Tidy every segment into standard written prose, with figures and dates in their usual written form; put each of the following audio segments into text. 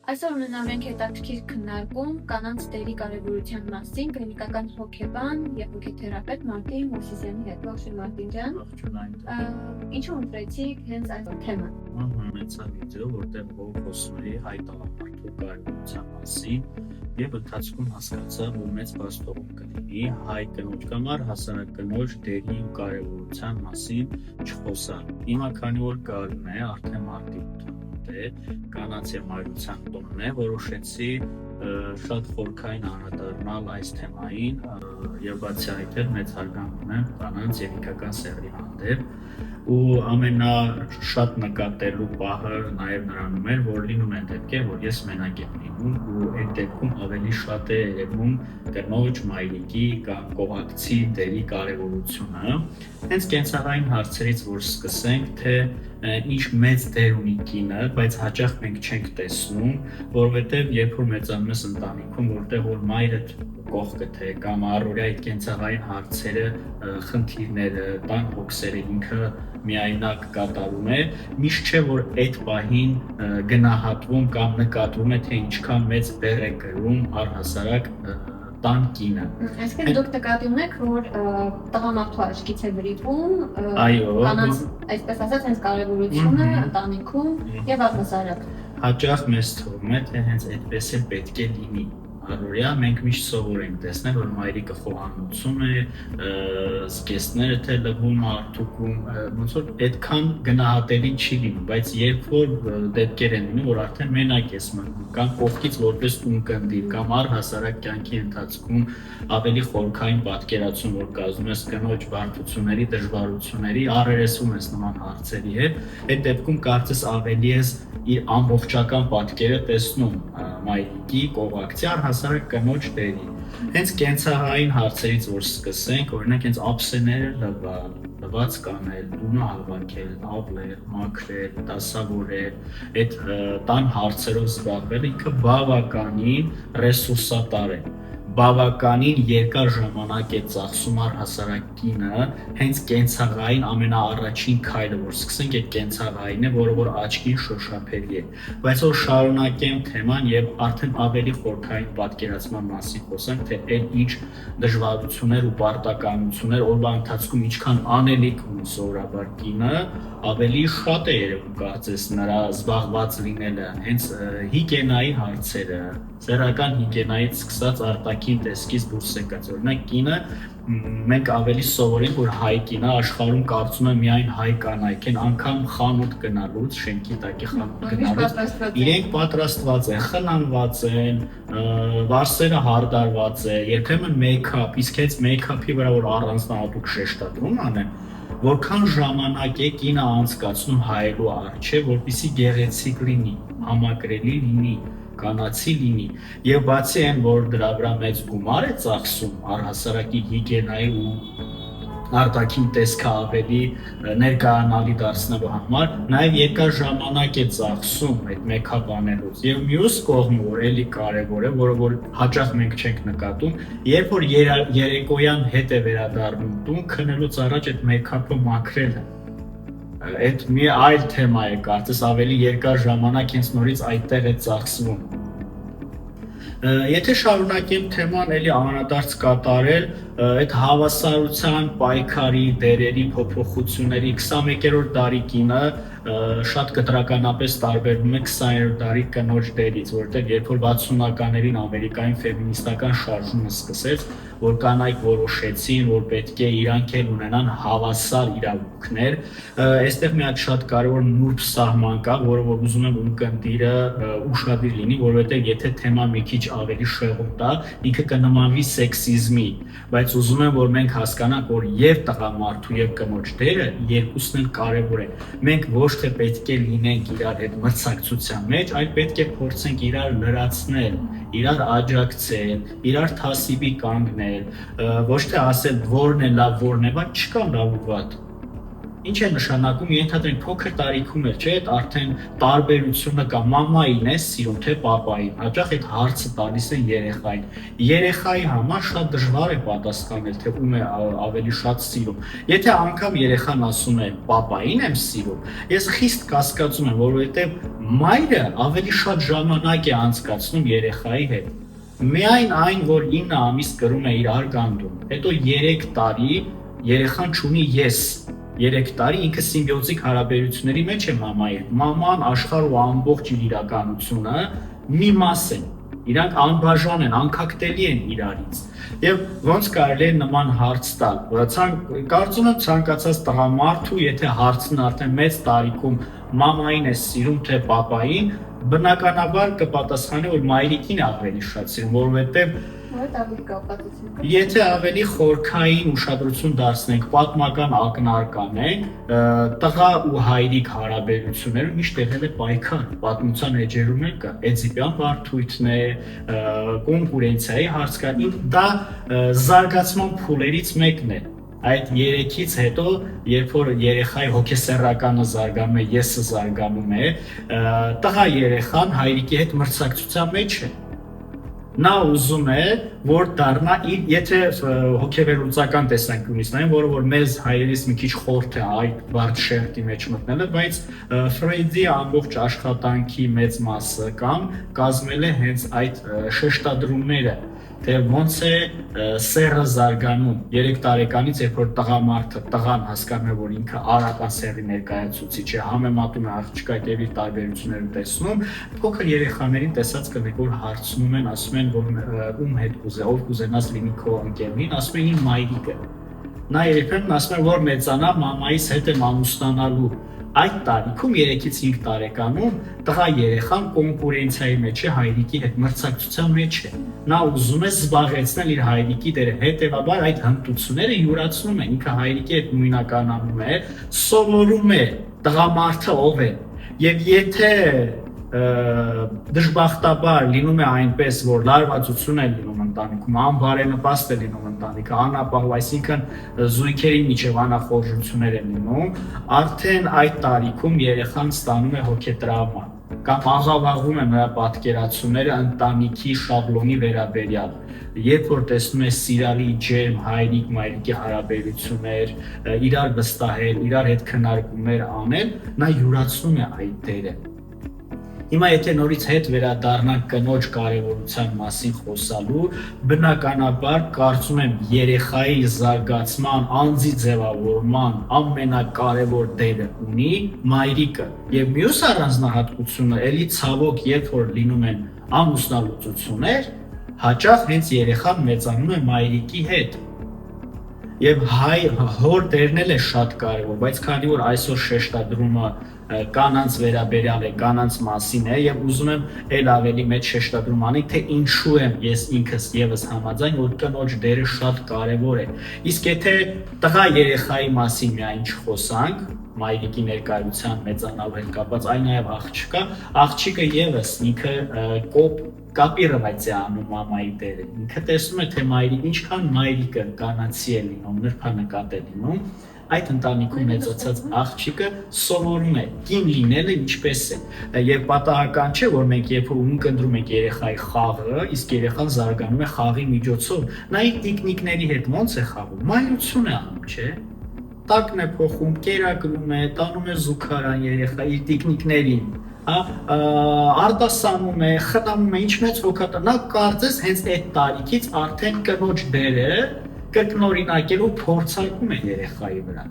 Այսօր ունենալենք հետաքրքիր քննարկում կանանց դերի կարևորության մասին կլինիկական հոգեբան եւ հոգեթերապևտ Մարտին Մովսիսյանի հետ։ Ողջույն Մարտին ջան։ Ինչու ընտրեցիք հենց այս թեման։ Ունեցա վիդեո, որտեղ խոսում էի հայ տղամարդու կարևորության մասին եւ ընթացքում հասկացա, որ մեծ բաստողում կլինի հայ կնոջ կամ հասարակ կնոջ դերի ու կարևորության մասին չխոսալ։ Հիմա քանի որ գարուն է, արդեն մարտի 8-ն կանանց եւ մայրության տոնն է, որոշեցի շատ խորքային անդրադառնալ այս թեմային եւ բացի այդ մեծ հարգանք ունեմ կանանց եւ ինքական սեռի հանդեպ ու ամենաշատ նկատելու պահը նաեւ նրանում էր, որ լինում են դեպքեր, որ ես մենակ եմ լինում ու այդ դեպքում ավելի շատ է երևում կնոջ, մայրիկի կամ կողակցի դերի կարևորությունը։ Հենց կենցաղային հարցերից որ սկսենք, թե ինչ մեծ դեր ունի կինը, բայց հաճախ մենք չենք տեսնում, որովհետև երբ որ մեծանում ես ընտանիքում, որտեղ որ մայրդ կողքդ է կամ առօրյա այդ կենցաղային հարցերը, խնդիրները, տան հոգսերը ինքը միայնակ կատարում է, միշտ չէ որ այդ պահին գնահատվում կամ նկատվում է, թե ինչքան մեծ բեռ է կրում առհասարակ տան կինը։ Այսինքն դուք նկատի ունեք, որ տղամարդու աչքից է վրիպում կանանց, այսպես ասած, հենց կարևորությունը ընտանիքում եւ առհասարակ։ Հաճախ մեզ թվում է, թե հենց այդպես էլ պետք է լինի։ Առօրյա մենք միշտ սովոր ենք տեսնել, որ մայրիկը խոհանոցում է, զգեստները թե լվում արդյունքում, ոնց որ այդքան գնահատելի չի լինում, բայց երբ որ դեպքեր են լինում, որ արդեն մենակ ես մնում, կամ կողքից որպես ունկնդիր, կամ առհասարակ կյանքի ընթացքում ավելի խորքային պատկերացում, որ կազմում ես կնոջ բարդությունների, դժվարությունների, առերեսվում ես նման հարցերի հետ, այդ դեպքում կարծես ավելի ես իր ամբողջական պատկերը տեսնում մայրիկի, կողակցի, առհասարակ կնոջ դերի։ Հենց կենցաղային հարցերից որ սկսենք, օրինակ հենց ափսեները լվալ, լված կանել, տունը հավաքել, ավլել, մաքրել, դասավորել, այդ տան հարցերով զբաղվել ինքը բավականին ռեսուրսատար է։ Բավականին երկար ժամանակ է ծախսում առհասարակ կինը հենց կենցաղային ամենաառաջին քայլը, որ սկսենք այդ կենցաղայինը, որը որ աչքին շոշափելի է։ Բայց որ շարունակեմ թեման եւ արդեն ավելի խորքային պատկերացման մասին խոսենք, թե այդ ինչ դժվարություններ ու պարտականություններ օրվա ընթացքում ինչքան անելիք ունի սովորաբար կինը, ավելի շատ է երևում կարծես նրա զբաղված լինելը, հենց հիգիենայի հարցերը, սեռական հիգիենայից սկսած արտաքին տեսքից դուրս եկած, օրինակ կինը մենք ավելի սովոր ենք, որ հայ կինը աշխարհում կարծում եմ միայն հայ կանայք են, անգամ խանութ գնալուց, շենքի տակի խանութ գնալուց, իրենք պատրաստված են, խնամված են, վարսերը հարդարված է, երբեմն մեյքափ, իսկ հենց մեյքափի վրա որ առանձնահատուկ շեշտադրում անեն, որքան ժամանակ է կինը անցկացնում հայելու առջև, որպեսզի գեղեցիկ լինի, համակրելի լինի, կանացի լինի եւ բացի այն որ դրա վրա մեծ գումար է ծախսում առհասարակի հիգիենայի ու արտաքին տեսքը ավելի ներկայանալի դարձնելու համար նաեւ երկար ժամանակ է ծախսում այդ մեյքափ անելուց եւ մյուս կողմը որ էլի կարեւոր է որը որ հաճախ մենք չենք նկատում երբ որ երեկոյան հետ է վերադառնում տուն քնելուց առաջ այդ մեյքափը մաքրելը այդ մի այլ թեմա է կարծես ավելի երկար ժամանակ հենց նորից այդտեղ է ծախսվում։ Եթե շարունակեմ թեման էլի անդրադարձ կատարել այդ հավասարության պայքարի դերերի փոփոխությունների 21-րդ դարի կինը շատ կտրականապես տարբերվում է 20-րդ դարի կնոջ դերից, որտեղ երբ որ 60-ականներին ամերիկայում ֆեմինիստական շարժումը սկսեց, որ կանայք որոշեցին, որ պետք է իրանք էլ ունենան հավասար իրավունքներ, այստեղ մի հատ շատ կարևոր նուրբ սահման կա, որը որ ուզում եմ ունկնդիրը ուշադիր լինի, որովհետև եթե թեման մի քիչ ավելի շեղում տա, ինքը կնմանվի սեքսիզմի, բայց ուզում եմ որ մենք հասկանանք, որ եւ տղամարդու եւ կնոջ դերը երկուսն էլ կարևոր են։ Մենք ոչ թե պետք է լինենք իրար հետ մրցակցության մեջ, այլ պետք է փորձենք իրար լրացնել, իրար աջակցել, իրար թասիբի կանգնել, ոչ թե ասել որն է լավ, որն է վատ, չկա լավ ու վատ։ Ինչ է նշանակում, ենթադրենք փոքր տարիքում էլ, չէ՞, այդ արդեն տարբերությունը կա, մամային է սիրում, թե պապային։ Հաճախ այդ հարցը տալիս են երեխային։ Երեխայի համար շատ դժվար է պատասխանել, թե ում է ավելի շատ սիրում։ Եթե անգամ երեխան ասում է պապային եմ սիրում, ես խիստ կասկածում եմ, որովհետև մայրը ավելի շատ ժամանակ է անցկացնում երեխայի հետ։ Միայն այն, որ 9 ամիս կրում է իր արգանդում, հետո 3 տարի երեխան չունի ես, 3 տարի ինքը սիմբիոտիկ հարաբերությունների մեջ է մամայի հետ։ Մաման, աշխարհը ու ամբողջ իր իրականությունը մի մաս են, իրանք անբաժան են, անկախտելի են իրարից։ Եվ ոնց կարելի է նման հարց տալ։ Կարծում եմ ցանկացած տղամարդու, եթե հարցն արդեն մեծ տարիքում մամային է սիրում, թե պապային, բնականաբար կպատասխանի, որ մայրիկին ավելի շատ սիրում, որովհետև եթե ավելի խորքային ուշադրություն դարձնենք, պատմական ակնարկանենք, տղա ու հայրիկ հարաբերություններում միշտ եղել է պայքար, պատմության էջերում էլ կա, Էդիպյան բարդույթն է, կոնկուրենցիայի հարց կա, դա զարգացման փուլերից մեկն է։ Այդ 3-ից հետո, երբ որ երեխայի հոգեսեռականը զարգանում է, եսը զարգանում է, տղա երեխան հայրիկի հետ մրցակցության մեջ է։ Նա ուզում է, որ դառնա իր, եթե հոգեվերլուծական տեսանկյունից նայենք, որը որ մեզ հայերիս մի քիչ խորթ է այդ բարդ շերտի մեջ մտնելը, բայց Ֆրեյդի ամբողջ աշխատանքի մեծ մասը կամ կազմել է հենց այդ շեշտադրումները, թե ոնց է սեռը զարգանում 3 տարեկանից, երբ որ տղան հասկանում է, որ ինքը արական սեռի ներկայացուցիչ է, համեմատում է աղջկա հետ եւ իր տարբերությունները տեսնում, փոքր երեխաներին տեսած կլինեք, որ հարցնում են, ասում են, որ ում հետ կուզե, ով կուզենաս լինի քո ընկերուհին, ասում են իմ մայրիկը։ Նա երբեմն ասում է, որ մեծանա մամայիս հետ եմ ամուսնանալու։ Այդ տարիքում 3-ից 5 տարեկանում տղա երեխան կոնկուրենցիայի մեջ է, հայրիկի հետ մրցակցության մեջ է։ Նա ուզում է զբաղեցնել իր հայրիկի դերը, հետևաբար այդ հմտությունները յուրացնում են, ինքը հայրիկի հետ նույնականանում է, սովորում է տղամարդը ով է։ Եվ եթե դժբախտաբար լինում է այնպես, որ լարվածություն է լինում ընտանիքում, անբարենպաստ է լինում ընտանիքը, անապահով, այսինքն զույգերի միջև անախորժություններ են լինում, արդեն այդ տարիքում երեխան ստանում է հոգետրավմա կամ աղավաղում է նրա պատկերացումները ընտանիքի շաբլոնի վերաբերյալ։ Երբ որ տեսնում է սիրալի ջերմ հայրիկ-մայրիկի հարաբերություններ, իրար վստահել, իրար հետ քննարկումներ անել, նա յուրացնում է այդ դերը։ Հիմա եթե նորից հետ վերադառնանք կնոջ կարևորության մասին խոսալու, բնականաբար կարծում եմ երեխայի զարգացման, անձի ձևավորման ամենակարևոր դերը ունի մայրիկը։ Եվ մյուս առանձնահատկությունը էլի ցավոք, երբ որ լինում են ամուսնալուծություններ, հաճախ հենց երեխան մեծանում է մայրիկի հետ։ Եվ հոր դերն էլ է շատ կարևոր, բայց քանի որ այսօր շեշտադրումը կանանց վերաբերյալ է, կանանց մասին է, եւ ուզում եմ էլ ավելի մեծ շեշտադրում անել, թե ինչու եմ ես ինքս եւս համաձայն, որ կնոջ դերը շատ կարևոր է։ Իսկ եթե տղա երեխայի մասին միայն չխոսանք, մայրիկի ներկայության մեծանալու հետ կապված, այն նաեւ աղջիկը եւս ինքը կապիրովայց է անում մամայի դերը։ Ինքը տեսնում է, թե ինչքան մայրիկը կանացի է լինում, նրբանկատ է լինում, այդ ընտանիքում մեծացած աղջիկը սովորում է կին լինելը ինչպես է։ Եվ պատահական չէ, որ մենք երբ որ ունկնդրում ենք երեխայի խաղը, իսկ երեխան զարգանում է խաղի միջոցով, նա իր տիկնիկների հետ ոնց է խաղում, մայրություն է անում, չէ։ Տակն է փոխում, կերակրում է, տանում է զուգարան երեխա իր տիկնիկներին, արտասանում է, խնամում է, ինչ մեծ հոգատար, նա կարծես հենց այդ տարիքից արդեն կնոջ դերը կրկնօրինակելու փորձարկում է երեխայի վրա։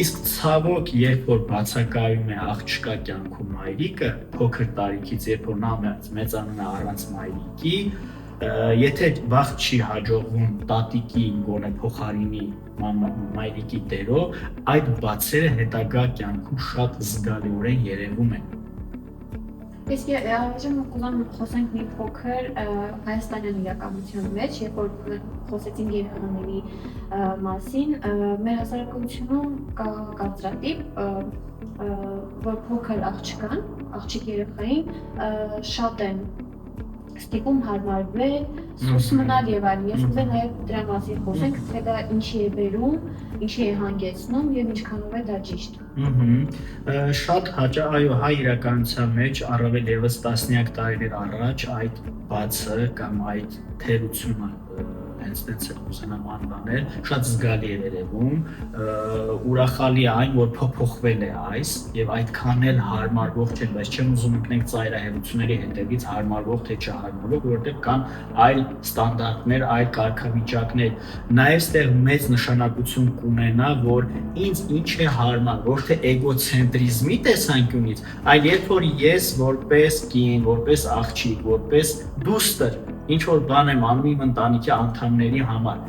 Իսկ ցավոք, երբ որ բացակայում է աղջկա կյանքում մայրիկը, փոքր տարիքից, երբ որ նա մեծանում է առանց մայրիկի, եթե վաղ չի հաջողվում տատիկի գոնե փոխարինի մայրիկի դերով, այդ բացերը հետագա կյանքում շատ զգալիորեն երևում են։ Իսկ այժմ ուզում խոսենք մի փոքր հայաստանյան իրականության մեջ, երբ որ խոսեցինք երեխաների մասին, մեր հասարակությունում կա կարծրատիպ, որ փոքր աղջիկ երեխային շատ են ստիպում հարմարվել, սուս մնալ եւ այլն։ Ես ուզում եմ նաեւ դրա մասին խոսենք, թե դա ինչի է բերում, ինչի է հանգեցնում եւ ինչքանով է դա ճիշտ։ Շատ հաճախ այո, հայ իրականության մեջ առավել եւս տասնյակ տարիներ առաջ այդ բացը կամ այդ թերությունը հենց տենց էլ կուզենամ անվանել, շատ զգալի է երևում, ուրախալի է այն, որ փոփոխվել է այս եւ այդքան էլ հարմարվող չէ, բայց չեմ ուզում ընկնենք ծայրահեղությունների հետևից հարմարվող թե չհարմարվող, որովհետեւ կան այլ ստանդարտներ, այլ կարգավիճակներ։ Նաեւ ստեղ մեծ նշանակություն կունենա, որ ինձ ինչ է հարմար, ոչ թե էգոցենտրիզմի տեսանկյունից, այլ երբ որ ես որպես կին, որպես աղջիկ, որպես դուստր ինչ որ բան եմ անում իմ ընտանիքի անդամների համար,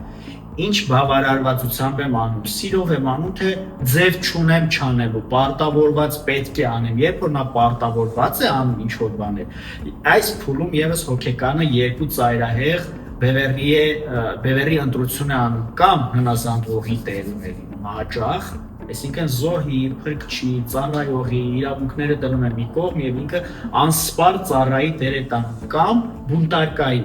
ինչ բավարարվածությամբ եմ անում, սիրով եմ անում, թե ձև չունեմ չանելու, պարտավորված պետք է անեմ, երբ որ նա պարտավորված է անում ինչ որ բաներ, այս փուլում եւս հոգեկանը երկու ծայրահեղ բևեռի ընտրություն է անում կամ հնազանդվողի տեղում է լինում հաճախ, այսինքն զոհի, փրկչի, ծառայողի իրավունքները դնում է մի կողմ եւ ինքը անսպար ծառայի դեր է տանում կամ բունտարկայի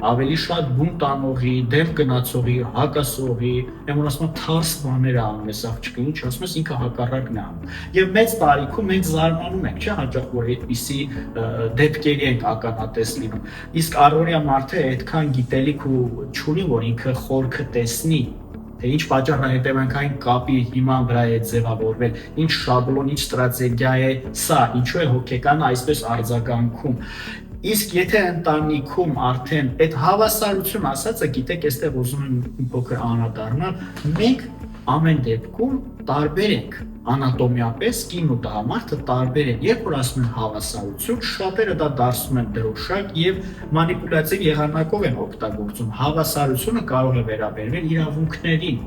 ավելի շատ բունտ անողի, դեմ գնացողի, հակասողի, եմ ասում թարս բաներ անում ես աղջիկը, ինչ ասում ես ինքը հակառակն է անում։ Եվ մեծ տարիքում մենք զարմանում ենք, չէ՞, հաճախ որ այդպիսի դեպքերի ենք ականատես լինում։ Իսկ առօրյա մարդը այդքան գիտելիք ու չունի, որ ինքը խորքը տեսնի, թե ինչ պատճառն է հետևանքային կապի հիման վրա է ձևավորվել, ինչ շաբլոն, ինչ ստրատեգիա է սա, ինչու է հոգեկանը այսպես արձագանքում։ Իսկ եթե ընտանիքում արդեն այդ հավասարություն ասածը, գիտեք, այստեղ ուզում եմ փոքր անդրադառնալ, մենք ամեն դեպքում տարբեր ենք անատոմիապես, կին ու տղամարդը տարբեր են, երբ որ ասում են հավասարություն, շատերը դա դարձնում են դրոշակ եւ մանիպուլյատիվ եղանակով են օգտագործում։ Հավասարությունը կարող է վերաբերվել իրավունքներին։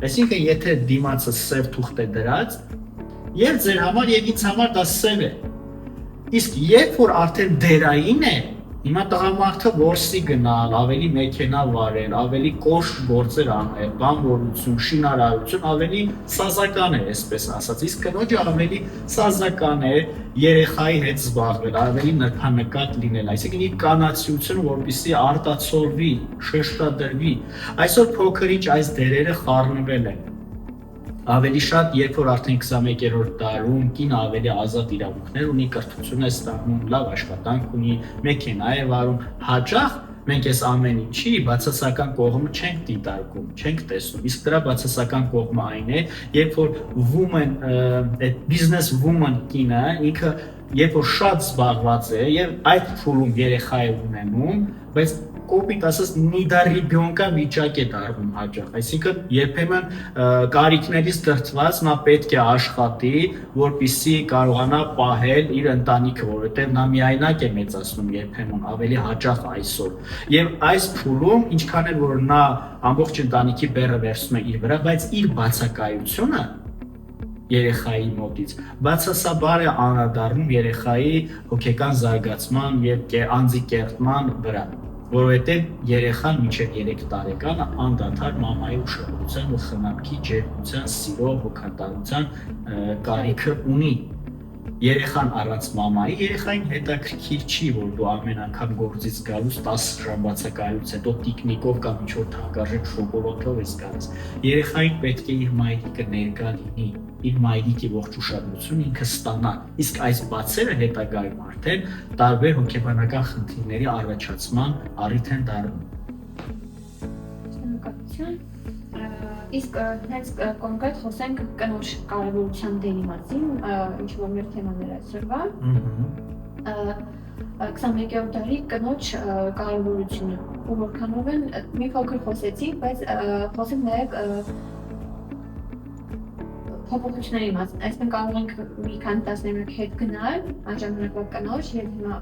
Այսինքն, եթե դիմացը սև թուղթ է դրած, եւ ձեր համար եւ ինձ համար դա սև է։ Իսկ երբ որ արդեն դերային է, հիմա տղամարդը որսի գնալ, ավելի մեքենա վարել, ավելի կոշտ գործեր անել, բանվորություն, շինարարություն, ավելի սազական է, այսպես ասած, իսկ կնոջը ավելի սազական է երեխայի հետ զբաղվել, ավելի նրբանկատ լինել, այսինքն իր կանացիությունը որպեսզի արտացոլվի, շեշտադրվի։ Այսօր փոքրիչ այս դերերը խառնվել են։ Ավելի շատ, երբ որ արդեն 21-րդ դարում կինը ավելի ազատ իրավունքներ ունի, կրթություն է ստանում, լավ աշխատանք ունի, մեքենա է վարում, հաճախ մենք այս ամեն ինչի բացասական կողմը չենք դիտարկում, չենք տեսնում։ Իսկ դրա բացասական կողմը այն է, երբ որ woman, այդ business woman կինը ինքը երբ որ շատ զբաղված է եւ այդ փուլում երեխա է ունենում, բայց կոպիտ ասած նիդարիբյոնկա վիճակ է դառնում հաճախ, այսինքն երբեմն կարիքներից դրդված նա պետք է աշխատի, որպեսզի կարողանա պահել իր ընտանիքը, որովհետև նա միայնակ է մեծացնում երբեմն ավելի հաճախ այսօր։ Եվ այս փուլում ինչքան էլ որ նա ամբողջ ընտանիքի բեռը վերցնում է իր վրա, բայց իր բացակայությունը երեխայի մոտից բացասաբար է անդրադառնում երեխայի հոգեկան զարգացման եւ անձի կերտման վրա, որովհետև երեխան մինչև 3 տարեկանը անդադար մամայի ուշադրության ու խնամքի, ջերմության, սիրո, հոգատարության կարիքը ունի։ Երեխան առանց մամայի, երեխային հետաքրքիր չի, որ դու ամեն անգամ գործից գալուց 10 ժամ բացակայելուց հետո տիկնիկով կամ ինչ-որ թանկարժեք շոկոլադով ես գալիս։ Երեխային պետք է իր մայրիկը ներկա լինի, իր մայրիկի ողջ ուշադրությունը ինքը ստանա։ Իսկ այս բացերը հետագայում արդեն տարբեր հոգեբանական խնդիրների առաջացման առիթ են դառնում։ Իսկ հենց կոնկրետ խոսենք կնոջ կարևորության դերի մասին, ինչ որ մեր թեմաներ այսօրվա։ 21-րդ դարի կնոջ կարևորությունը, ու որքանով են մի փոքր խոսեցինք, բայց խոսենք նաև փոփոխությունների մասին, այսինքն կարող ենք մի քանի տասնամյակ հետ գնալ անժամանակվա կնոջ եւ հիմա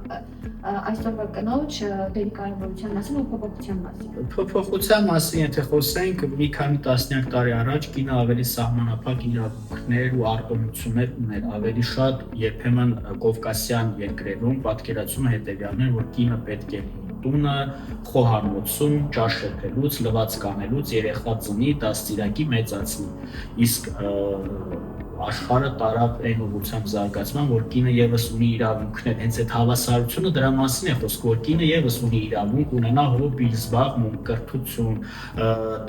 այսօրվա կնոջ դերի կարևորության մասին ու փոփոխության մասին։ Փոփոխության մասին եթե խոսենք, մի քանի տասնյակ տարի առաջ կինը ավելի սահմանափակ իրավունքներ ու արտոնություններ ուներ, ավելի շատ երբեմն կովկասյան երկրերում պատկերացումը հետեւյալն էր, որ կինը պետք է լինի տունը, խոհանոցում, ճաշ շփելուց, լվացք անելուց, երեխա ծնի, դաստիարակի, մեծացնի։ Իսկ աշխարհը տարավ այն ուղղությամբ զարգացման, որ կինը եւս ունի իրավունքներ, հենց այդ հավասարությունը դրա մասին է խոսքը, որ կինը եւս ունի իրավունք ունենա հոբի, զբաղմունք, կրթություն,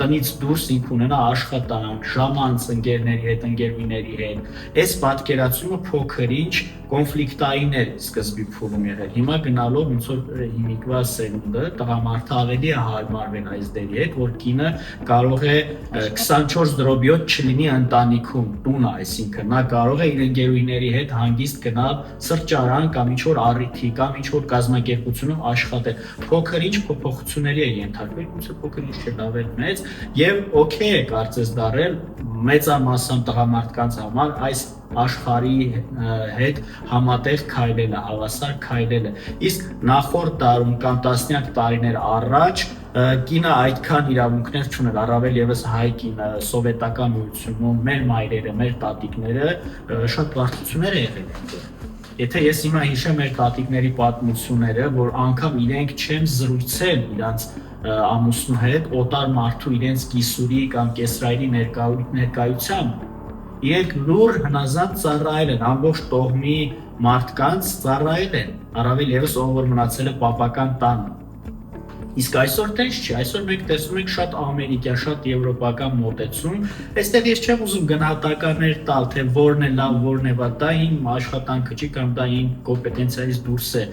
տնից դուրս ինքը ունենա աշխատանք, ժամանց ընկերների հետ, ընկերուների հետ։ Այս պատկերացումը փոքր-ինչ կոնֆլիկտային էր սկզբի փուլում եղել։ Հիմա գնալով ոնց որ հիմիկվա սերունդը տղամարդը ավելի է հարմարվել այս դերի հետ, որ կինը կարող է 24/7 չլինի ընտանիքում, տունը, այսինքն նա կարող է իր ընկերուների հետ հանգիստ գնալ սրճարան կամ ինչ-որ առիթի կամ ինչ-որ կազմակերպությունում աշխատել։ Փոքր-ինչ փոփոխությունների է ենթարկվել, ոնց որ փոքր-ինչ չէ, լավ էլ մեծ, եւ օքեյ է կարծես դարել մեծամասամբ տղամարդկանց համար այս աշխարհի հետ համատեղ քայլելը, հավասար քայլելը։ Իսկ նախորդ դարում կամ տասնյակ տարիներ առաջ կինը այդքան իրավունքներ չուներ, առավել եւս հայ կինը սովետական միությունում, մեր մայրերը, մեր տատիկները շատ բարդություններ է եղել։ Եթե ես հիմա հիշեմ մեր տատիկների պատմությունները, որ անգամ իրենք չեն զրույցել իրանց ամուսնու հետ օտար մարդու իրենց կիսուրի կամ կեսրայրի ներկայությամբ, իրենք լուր հնազանդ ծառայել են, ամբողջ տոհմի մարդկանց ծառայել են, առավել եւս ով որ մնացել է պապական տանը։ Իսկ այսօր տես չի, այսօր մենք տեսնում ենք շատ ամերիկյան, շատ եվրոպական մոտեցում, այստեղ ես չեմ ուզում գնահատականներ տալ, թե որն է լավ, որն է վատ, դա իմ աշխատանքը չի կամ դա իմ կոմպետենցիայից դուրս է,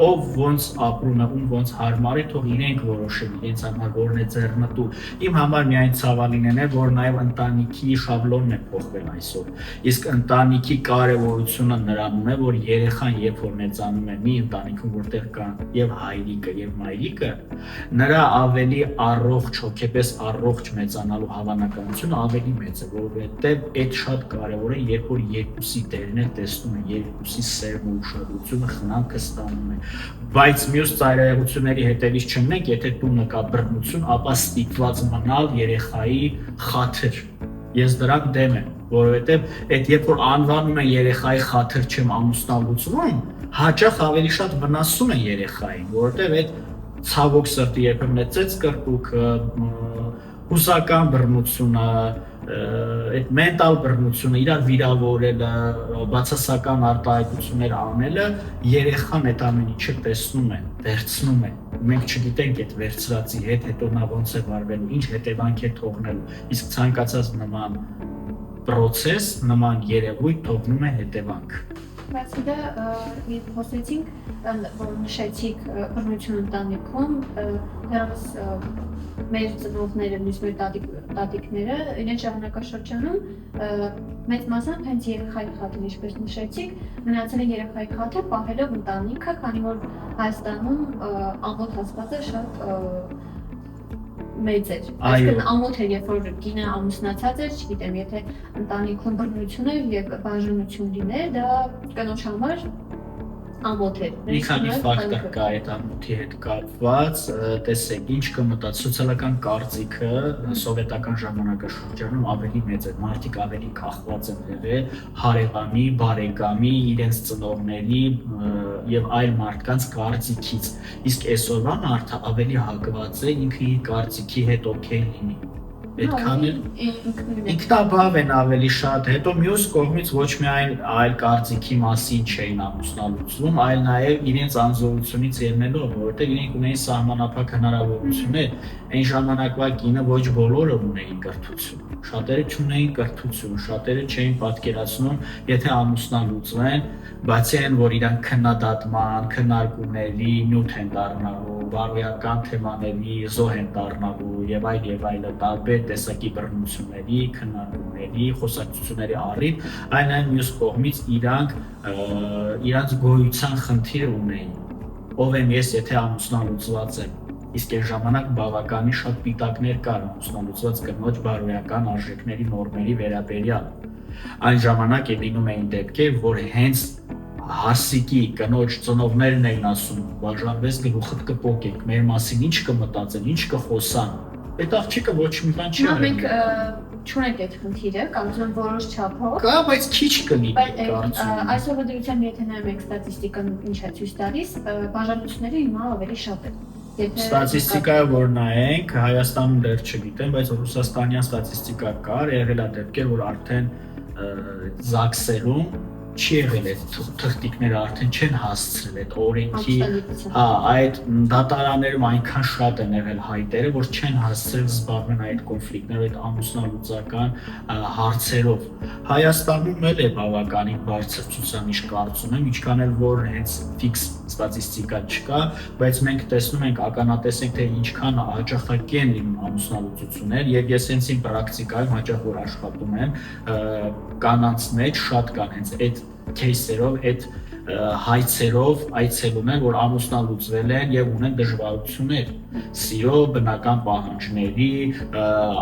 ով ոնց ապրում է, ում ոնց հարմար է, թող իրենք որոշեն իրենց համար որն է ձեռնտու։ Իմ համար միայն ցավալին է, որ նաև ընտանիքի շաբլոնն է փոխվել այսօր։ Իսկ ընտանիքի կարևորությունը նրանում է, որ երեխան երբ որ մեծանում է մի ընտանիքում, որտեղ կան եւ հայրիկը եւ մայրիկը, նրա ավելի առողջ, հոգեպես առողջ մեծանալու հավանականությունը ավելի մեծ է, որովհետև այդ շատ կարևոր է, երբ որ երկուսի դերն է տեսնում է, երկուսի սերն ու ուշադրությունը խնամքը ստանում է։ Բայց մյուս ծայրահեղությունների հետևից չմնենք, եթե տունը կա բռնություն, ապա ստիպված մնալ երեխայի խաթր։ Ես դրան դեմ եմ, որովհետև այդ երբ որ անվանում են երեխայի խաթր չեմ ամուսնալուծում, հաճախ ավելի շատ վնասում են երեխային, որովհետև այդ ցավոք սրտի երբեմն է ծեծ կրտուքը, հուսական բռնությունը, այդ մենտալ բռնությունը, իրար վիրավորելը, բացասական արտահայտություններ անելը, երեխան այդ ամեն ինչը տեսնում է, վերցնում է։ Մենք չգիտենք այդ վերցրածի հետ հետո նա ոնց է վարվելու, ինչ հետևանք է թողնելու։ Իսկ ցանկացած նման process, նման երևույթ թողնում է հետևանք։ Բայց դա խոսեցինք, որ նշեցիք բռնություն ընտանիքում, դրանց մեր ծնողները, մեր տատիկները իրենց ժամանակաշրջանում մեծ մասամբ հենց երեխայի խաթր, ինչպես նշեցիք, մնացել է երեխայի խաթր պահելով ընտանիքը, քանի որ Հայաստանում ամոթ ասվածը շատ մեծ էր։ Այսինքն ամոթ էր, երբ որ կինը ամուսնացած էր, չգիտեմ, եթե ընտանիքում բռնություն էր եւ բաժանություն լիներ, դա կնոջ համար ամոթ էր։ Մի քանի ֆակտոր կա այդ ամոթի հետ կապված, տեսեք, ինչ կմտած սոցիալական կարծիքը սովետական ժամանակաշրջանում ավելի մեծ էր, մարդիկ ավելի կախված են եղել հարևանի, բարեկամի, իրենց ծնողների եւ այլ մարդկանց կարծիքից։ Իսկ այսօրվա մարդը ավելի հակված է ինքը իր կարծիքի հետ օքեյ լինի։ Այդքան ինքնաբավ են ավելի շատ, հետո մյուս կողմից ոչ միայն այլ կարծիքի մասին չէին ամուսնալուծում, այլ նաև իրենց անզորությունից ելնելով, որովհետև իրենք ունեին սահմանափակ հնարավորություններ, այն ժամանակվա կինը ոչ բոլորը ունեին կրթություն, շատերը չունեին կրթություն, շատերը չէին պատկերացնում, եթե ամուսնալուծվեն, բացի այն, որ իրանք քննադատման, քննարկումների նյութ են դառնալու, բարոյական թեմաների զոհ են դառնալու եւ այլ տարբեր տեսակի բռնությունների, քննարկումների, խոսակցությունների առիթ, այն մյուս կողմից իրանք գոյության խնդիր ունեին։ Ով եմ ես, եթե ամուսնալուծված եմ։ Իսկ այն ժամանակ բավականին շատ պիտակներ կար ամուսնալուծված կնոջ բարոյական արժեքների նորմերի վերաբերյալ։ Այն ժամանակ է լինում էին դեպքեր, որ հենց հասիկի կնոջ ծնողներն էին ասում, բաժանվես գլուխդ կպոկեք, մեր մասին ինչ կմտածեն, ինչ կխոսան։ Այդ աղջիկը ոչ մի բան չի արել։ Մենք չունենք այդ խնդիրը, կարծում եմ որոշ չափով։ Կա, բայց քիչ կլինի, կարծում եմ։ Այսօրվա դրությամբ եթե նայում ենք ստատիստիկան, ինչ է ցույց տալիս, բաժանությունները հիմա ավելի շատ են։ Ստատիստիկայը որ նայենք, Հայաստանում դեռ չգիտեմ, բայց ռուսաստանյան ստատիստիկա կար, եղել է դեպքեր, որ արդեն զաքսերում չի եղել այդ թղթիկները արդեն չեն հասցրել այդ օրենքի այդ դատարաններում այնքան շատ են եղել հայտերը որ չեն հասցրել զբաղվել այդ կոնֆլիկտներով այդ ամուսնալուծական հարցերով Հայաստանում էլ է բավականին բարձր ցուցանիշ կարծում եմ ինչքան էլ որ հենց ֆիքս ստատիստիկա չկա բայց մենք տեսնում ենք ականատեսենք թե ինչքան հաճախակի են լինում ամուսնալուծություններ եւ ես հենց իմ պրակտիկայում հաճախ որ աշխատում եմ կանանց մեջ շատ կան հենց այդ кейսերով այդ հայցերով այցելուներ որ ամուսնալուծվել են եւ ունեն դժվարություններ սիրո բնական պահանջների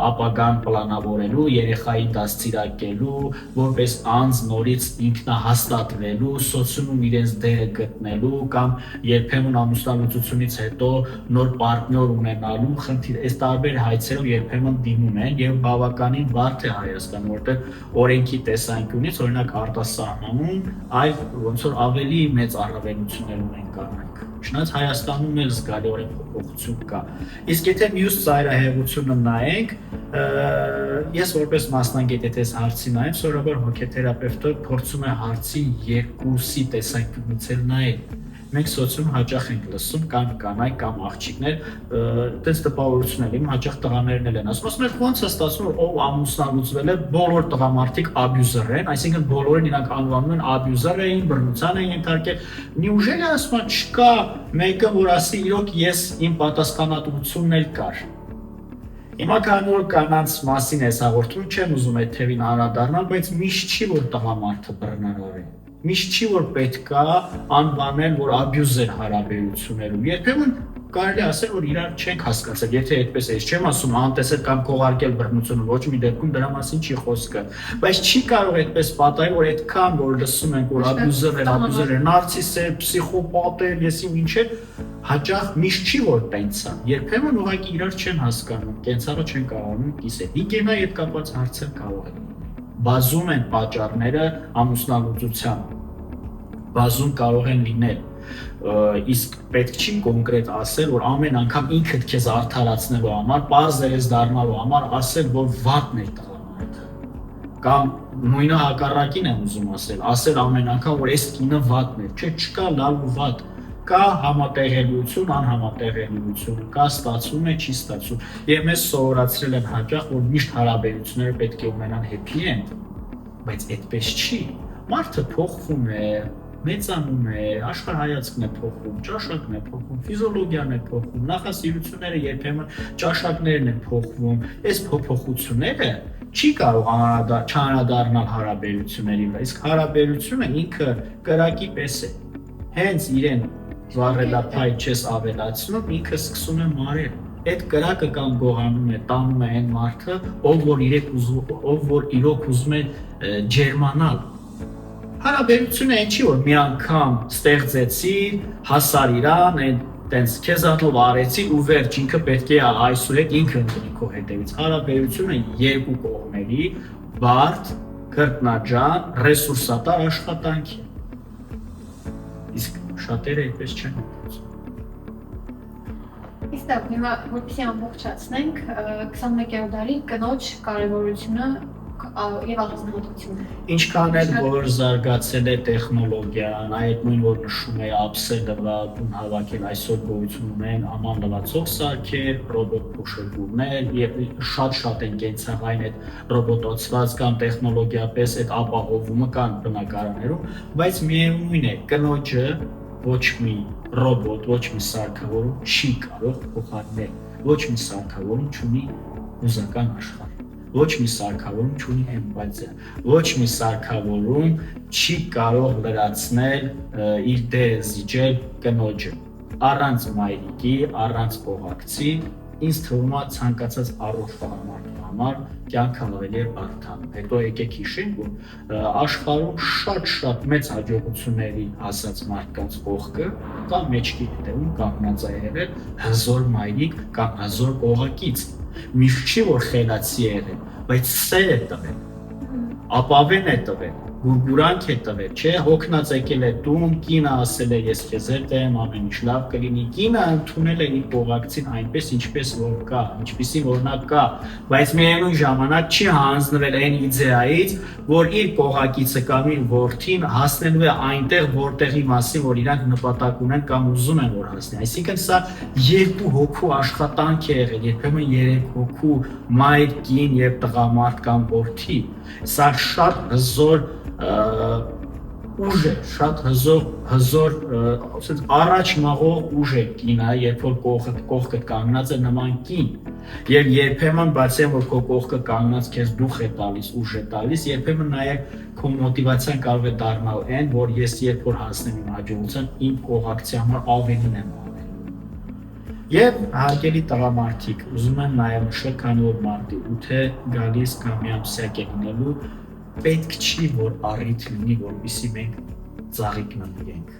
ապագան պլանավորելու երեխային դաստիարակելու որպես անձ նորից ինքնահաստատվելու սոցիումում իրենց դերը գտնելու կամ երբեմն ամուսնալուծությունից հետո նոր պարտներ ունենալու խնդիր այս տարբեր հայցերով երբեմն դիմում են եւ բավականին բարդ է Հայաստանը որտեղ օրենքի տեսանկյունից օրինակ արտասահմանում այլ ոնց որ ավելի մեծ առավելություններ ունեն կանայք Չնայած Հայաստանում էլ զգալիորեն փոփոխություն կա։ Իսկ եթե մյուս ծայրահեղությունը նայենք, ես որպես մասնագետ եթե հարցի նայեմ, սովորաբար հոգեթերապևտը փորձում է հարցի երկուսի տեսանկյունից էլ նայել։ Մենք սոցիում հաճախ ենք լսում կան կանայք կամ աղջիկներ, այդպես տպավորություն էլ իմ հաճախ տղաներն էլ են ասում, ոնց է ստացվում որ ով ամուսնալուծվել է, բոլոր տղամարդիկ աբյուզեր են, այսինքն բոլորին իրանք անվանում են աբյուզեր էին, բռնության են ենթարկել։ Նյուժելի ասում չկա մեկը որ ասի իրոք ես իմ պատասխանատվությունն էլ կար։ Հիմա քանի որ կանանց մասին ես հաղորդում, չեմ ուզում այդ թևին անդրադառնալ, բայց միշտ չի որ տղամարդը բռնարար է։ Միշտ չի որ պետքա անվանել որ աբյուզեր հարաբերություններում երբեմն կարելի ասել որ իրար չենք հասկացել եթե այդպես է չեմ ասում անտեսել կամ քողարկել բռնությունը ոչ մի դեպքում դրա մասին չի խոսքը բայց չի կարող այդպես պատահել որ այդքան որ լսում ենք որ աբյուզեր է նարցիս է պսիխոպատ է եսի ինչ է հաճախ միշտ չի որ տենց է երբեմն ուղղակի իրար չեն հասկանում կենցաղը չեն կարողանում կիսել հիգիենայի հետ կապված հարցեր կարող են բազում են պատճառները ամուսնալուծության բազում կարող են լինել իսկ պետք չի կոնկրետ ասել որ ամեն անգամ ինքդ քեզ արդարացնելու համար պարզ ես դառնալու համար ասել որ վատն է տղամարդը կամ նույնը հակառակին եմ ուզում ասել ամեն անգամ որ այս կինը վատն է չէ չկա լավ ու վատ կա համատեղելիություն, անհամատեղելիություն, կա ստացվում է, չի ստացվում։ Եվ մեզ սովորացրել են հաճախ, որ միշտ հարաբերությունները պետք է ունենան happy end, բայց այդպես չի։ Մարդը փոխվում է, մեծանում է, աշխարհայացքն է փոխվում, ճաշակն է փոխվում, ֆիզիոլոգիան է փոխվում, նախասիրությունները երբեմն ճաշակներն են փոխվում։ Այս փոփոխությունները չի կարող չանդրադառնալ հարաբերությունների վրա, իսկ հարաբերությունը ինքը կրակի պես է։ Հենց իրեն վառելափայ չես ավելացնում, ինքը սկսում է մարել։ Այդ կրակը կամ գողանում է, տանում է այն մարդը, ով որ իրոք ուզում է ջերմանալ։ Հարաբերությունը այն չի, որ մի անգամ ստեղծեցի, հասար իրան, տենց քեզ ատով արեցի ու վերջ ինքը պետք է այսուհետ ինքը ընկնի քո հետևից։ Հարաբերությունը երկու կողմերի բարդ, քրտնաջան, ռեսուրսատար աշխատանք է։ Իսկ շատերը այդպես չեն մտածում։ Իսկ հիմա որպեսզի ամբողջացնենք 21-րդ դարի կնոջ կարևորությունը եւ առանձնահատկությունը։ Ինչքան էլ որ զարգացել է տեխնոլոգիան, այդ նույն որ նշում է ափսելը տուն հավաքել այսօր գոյություն ունեն աման լվացող սարքեր, ռոբոտ փոշերգուրներ եւ շատ են կենցաղային այդ ռոբոտացված կամ տեխնոլոգիապես այդ ապահովումը կան բնակարաններում, բայց միևնույն է կնոջը ոչ մի ռոբոտ, ոչ մի սարքավորում չի կարող փոխարինել, ոչ մի սարքավորում չունի հուզական աշխարհ, ոչ մի սարքավորում չունի էմպաթիա, ոչ մի սարքավորում չի կարող լրացնել իր դերը զիջել կնոջը, առանց մայրիկի, առանց կողակցի, ինձ թվում է ցանկացած առողջ տղամարդու համար կյանքը ավելի է բարդանում։ Հետո եկեք հիշենք, որ աշխարհում շատ մեծ հաջողությունների հասած մարդկանց կողքը կամ մեջքի հետևում կանգնած է եղել հզոր մայրիկ կամ հզոր կողակից։ Միշտ չի որ խելացի է եղել, բայց սեր է տվել, ապավեն է տվել, գուրգուրանք է տվել, չէ, հոգնած եկել է տուն, կինը ասել է ես քեզ հետ եմ, ամեն ինչ լավ կլինի, կինը ընդունել է իր կողակցին այնպես ինչպես որ կա, ինչպեսի որ նա կա, բայց միևնույն ժամանակ չի հանձնվել այն իդեայից, որ իր կողակիցը կամ իր որդին հասնելու է այնտեղ, որտեղի մասին որ իրանք նպատակ ունեն կամ ուզում են որ հասնի, այսինքն սա երկու հոգու աշխատանք է եղել, երբեմն 3 հոգու մայր, կին եւ տղամարդ կամ որդի, սա շատ հզոր ուժ է, շատ հզոր առաջ մաղող ուժ է կինը, երբ որ կողքդ կանգնած է նման կին եւ երբեմն բացի որ քո կողքը կանգնած քեզ դուխ է տալիս, ուժ է տալիս, երբեմն նաեւ քո մոտիվացիան կարող է դառնալ այն, որ ես երբ որ հասնեմ իմ հաջողության, իմ կողակցի համար ավելին եմ Եվ հարգելի տղամարդիկ, ուզում եմ նաև նշել, քանի որ մարտի 8-է գալիս կամ միամսյակ է լինելու, պետք չի, որ առիթ լինի, որպեսզի մենք ծաղիկ նվիրենք։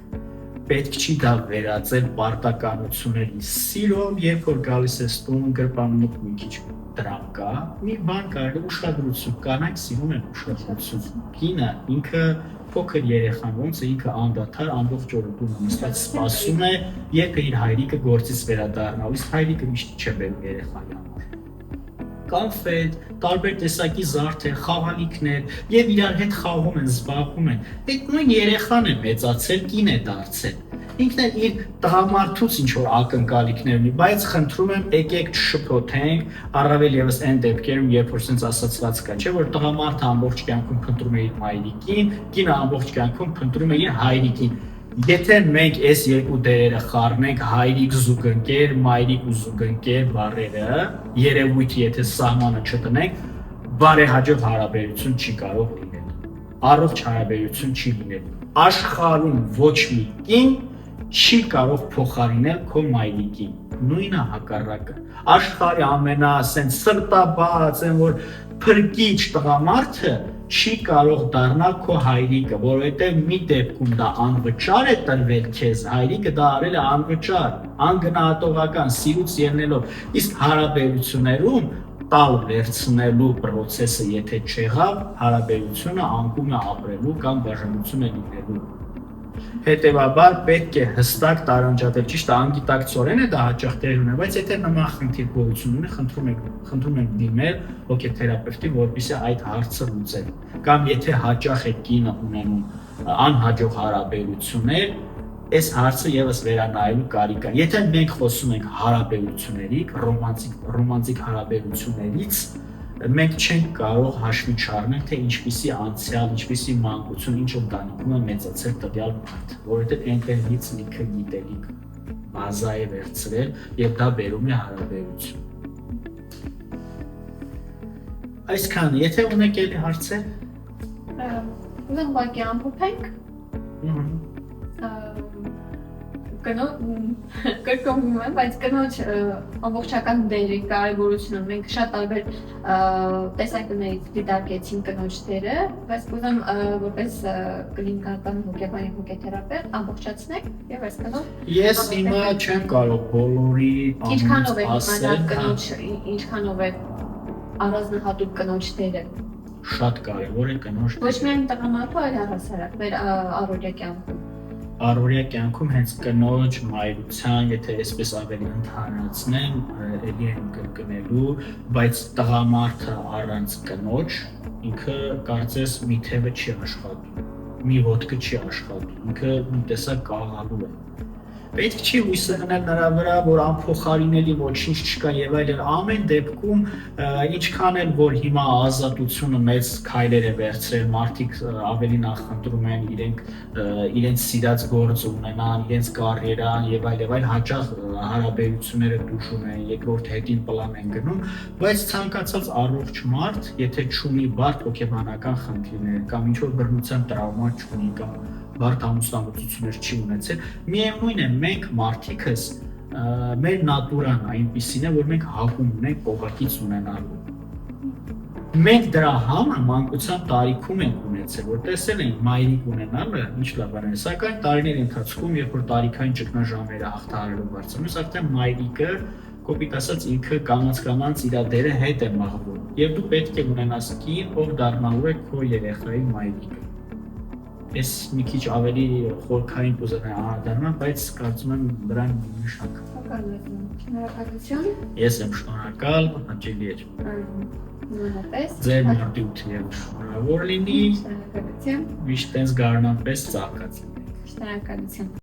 Պետք չի դա վերածել պարտականությունների սիրով, երբ որ գալիս ես տուն, գրպանում մի քիչ դրամ կա, մի բան կարելի ուշադրություն, կանայք սիրում են ուշադրություն։ Կինը ինքը փոքր երեխան ոնց է ինքը անդադար ամբողջ օրը տունը նստած սպասում է, երբ իր հայրիկը գործից վերադառնա, իսկ հայրիկը միշտ չի բերում երեխայի համար։ Կոնֆետ, տարբեր տեսակի զարդեր, խաղալիքներ եւ իրար հետ խաղում են, զբաղվում են։ Այդ նույն երեխան է մեծացել, կին է դարձել։ Ինքն էլ իր տղամարդուց ինչ որ ակնկալիքներ ունի, բայց խնդրում եմ եկեք չշփոթենք, առավել եւս այն դեպքերում, երբ որ sense ասացված կա, չէ՞ որ տղամարդը ամբողջ կյանքում փնտրում է իր մայրիկին, կինը ամբողջ կյանքում փնտրում է իր հայրիկին։ Եթե մենք այս երկու դերերը խառնենք հայրիկ զուգընկեր, մայրիկ ու զուգընկեր բառերը, երևույթի եթե սահմանը չտնենք, բարեհաջող հարաբերություն չի կարող լինել։ Առողջ հարաբերություն չի լինել։ Աշխարհում ոչ մի կին չի կարող փոխարինել քո մայրիկին, նույնը հակառակը։ Աշխարհի ամենասեն սրտաբաց են որ փրկիչ տղամարդը չի կարող դառնալ քո հայրիկը, որովհետև մի դեպքում դա անվճար է տրվել քեզ, հայրիկը դա արել է անվճար, անգնահատողական, սիրուց ելնելով, իսկ հարաբերություններում տալ վերցնելու process-ը եթե չեղավ, հարաբերությունը անկում է ապրելու կամ բաժանություն է լինելու։ Հետևաբար պետք է հստակ տարանջատել, ճիշտ է, անգիտակցորեն է դա հաճախ տեղ ունի, բայց եթե նման խնդիր գոյություն ունի, խնդրում ենք դիմել հոգեթերապևտի, որպեսզի այդ հարցը լուծել։ Կամ եթե հաճախ է կինը ունենում անհաջող հարաբերություններ, այս հարցը եւս վերանայելու կարիք կա։ Եթե մենք խոսում ենք հարաբերությունների, ռոմանտիկ հարաբերություններից, մենք չենք կարող հաշվի չառնել, թե ինչպիսի անցյալ, ինչպիսի մանկություն, ինչ ընտանիքում է մեծացել տվյալ մարդ, որովհետև այնտեղից լիքը գիտելիք բազա է վերցրել եւ դա բերում է հարաբերություն։ Այսքանը, եթե ունեք էլի հարցեր, Ուրեմն ուղղակի ամփոփենք։ Կրկնում եմ, բայց կնոջ ամբողջական դերի կարևորությունը մենք շատ տարբեր տեսակներից դիտարկեցինք կնոջ դերը, բայց ուզում որպես կլինիկական հոգեբան եւ հոգեթերապևտ ամբողջացնեք եւ այսքանով Ես հիմա չեմ կարող բոլորի ինչքանով է իմանալ կնոջ, ինչքանով է առանձնահատուկ կնոջ դերը։ Շատ կարևոր է կնոջ Ոչ միայն տղամարդու, այլ առհասարակ մեր առօրյա կյանքում։ Առօրյա կյանքում հենց կնոջ մայրության, եթե այսպես ավելի ընդհանրացնեմ, էլի եմ կրկնելու, բայց տղամարդը առանց կնոջ ինքը կարծես մի թևը չի աշխատում, մի ոտքը չի աշխատում, ինքը մի տեսակ կաղալու է։ Պետք չի հույսը հնել նրա վրա, որ անփոխարինելի ոչինչ չկա եւ այլն, ամեն դեպքում ինչքան էլ որ հիմա ազատությունը մեծ քայլեր է վերցրել, մարդիկ ավելի նախընտրում են իրենց սիրած գործը ունենան, իրենց կարիերան եւ այլ, հաճախ հարաբերությունները դուժում են, երկրորդ հետին պլան են գնում, բայց ցանկացած առողջ մարդ, եթե չունի բարդ հոգեբանական խնդիրներ կամ ինչ-որ բռնության տրավմա չունի կամ բարդ ամուսնալուծություններ չի ունեցել, միևնույն է մենք մարդիկս մեր նատուրան այնպիսին է, որ մենք հակում ունենք կողակից ունենալու։ Մենք դրա համը մանկության տարիքում ենք ունեցել, որ տեսել ենք մայրիկ ունենալը ինչ լավ բան է, սակայն տարիների ընթացքում, երբ որ տարիքային ճգնաժամերը հաղթահարելով բարձրանում, արդեն մայրիկը կոպիտ ասած ինքը կամաց իր դերը հետ է մաղվում, եւ դու պետք է ունենաս կին, ով դառնալու է քո երեխայի մայրիկը։ Ես մի քիչ ավելի խորքային կուզենայի անդրադառնալ, բայց կարծում եմ դրան նշանք։ Շնորհակալություն։ Ես եմ շնորհակալ, հաճելի էր։ Նույնպես։ Ձեր մարդուց եւ շնորհավոր լինի։ Շնորհակալություն։ Միշտ տենց գարնան պես ծաղկած։ Շնորհակալություն։